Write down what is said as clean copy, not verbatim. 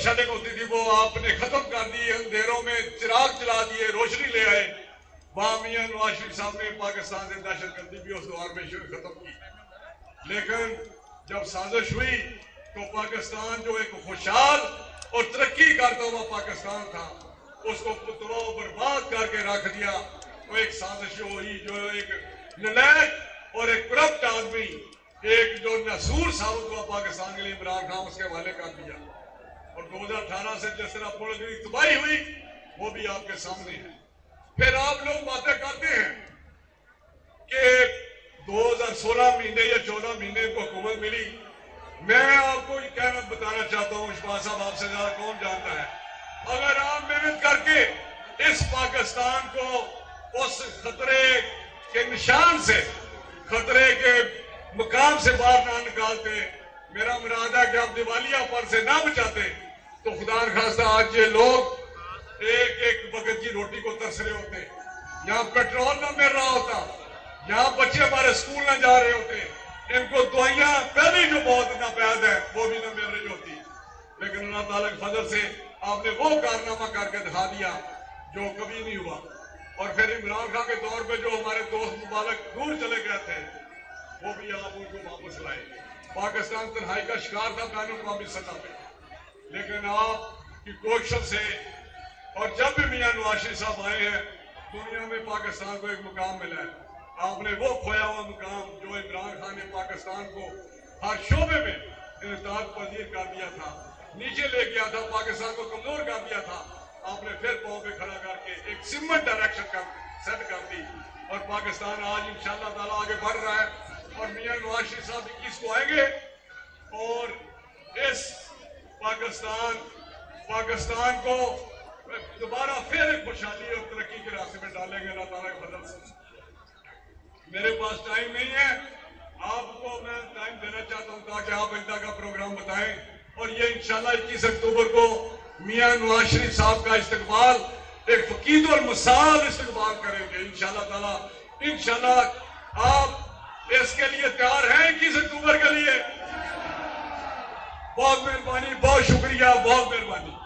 Shedding ہوتی تھی وہ آپ نے ختم کر دی، اندھیروں میں چراغ جلا دیے، روشنی لے آئے۔ وہاں میاں نواز شریف صاحب نے پاکستان سے دہشت گردی بھی اس دور میں ختم کی، لیکن جب سازش ہوئی تو پاکستان جو ایک خوشحال اور ترقی کرتا ہوا پاکستان تھا اس کو تباہ و برباد کر کے رکھ دیا۔ وہ ایک سازش ہوئی جو ایک نالائق اور ایک کرپٹ آدمی، ایک جو نسور ثابت ہوا پاکستان کے لیے، عمران خان، اس کے حوالے کر دیا۔ اور 2018 سے جس طرح ملک کی تباہی ہوئی وہ بھی آپ کے سامنے ہے۔ پھر آپ لوگ باتیں کرتے ہیں کہ 2016 مہینے یا 14 مہینے کو حکومت ملی۔ میں آپ کو یہ کہنا بتانا چاہتا ہوں، اشفاق صاحب آپ سے زیادہ کون جانتا ہے، اگر آپ محنت کر کے اس پاکستان کو اس خطرے کے نشان سے، خطرے کے مقام سے باہر نہ نکالتے، میرا مراد ہے کہ آپ دیوالیہ پر سے نہ بچاتے، تو خدا نخواستہ آج یہ لوگ ایک ایک وقت کی روٹی کو ترس رہے ہوتے، یہاں پیٹرول نہ مل رہا ہوتا، یہاں بچے ہمارے اسکول نہ جا رہے ہوتے، ان کو دوائیاں پہلی جو بہت ناپید ہے وہ بھی نہ مل رہی ہوتی، لیکن اللہ تعالیٰ کے فضل سے آپ نے وہ کارنامہ کر کے دکھا دیا جو کبھی نہیں ہوا۔ اور پھر عمران خان کے دور پہ جو ہمارے دوست مبارک دور چلے گئے تھے وہ بھی آپ ان کو واپس لائے۔ پاکستان تنہائی کا شکار تھا بین الاقوامی سطح پہ، لیکن آپ کی کوششوں سے اور جب بھی میاں نواز شریف صاحب آئے ہیں دنیا میں پاکستان کو ایک مقام ملا ہے۔ آپ نے وہ کھویا ہوا مقام جو عمران خان نے پاکستان کو ہر شعبے میں انعطاف پذیر کر دیا تھا، نیچے لے گیا تھا، پاکستان کو کمزور کر دیا تھا، آپ نے پھر پاؤں پہ کھڑا کر کے ایک سمت ڈائریکشن سیٹ کر دی، اور پاکستان آج انشاءاللہ تعالیٰ آگے بڑھ رہا ہے۔ اور میاں نواز شریف صاحب 21 کو آئیں گے اور اس پاکستان کو دوبارہ پھر ایک خوشحالی اور ترقی کے راستے میں ڈالیں گے اللہ تعالیٰ کے فضل سے۔ میرے پاس ٹائم نہیں ہے، آپ کو میں ٹائم دینا چاہتا ہوں تاکہ آپ انتا کا پروگرام بتائیں، اور یہ انشاءاللہ 21 اکتوبر کو میاں نواز شریف صاحب کا استقبال ایک فقید المثال استقبال کریں گے انشاءاللہ تعالیٰ۔ انشاءاللہ آپ اس کے لیے تیار ہیں 21 اکتوبر کے لیے؟ بہت مہربانی، بہت شکریہ، بہت مہربانی۔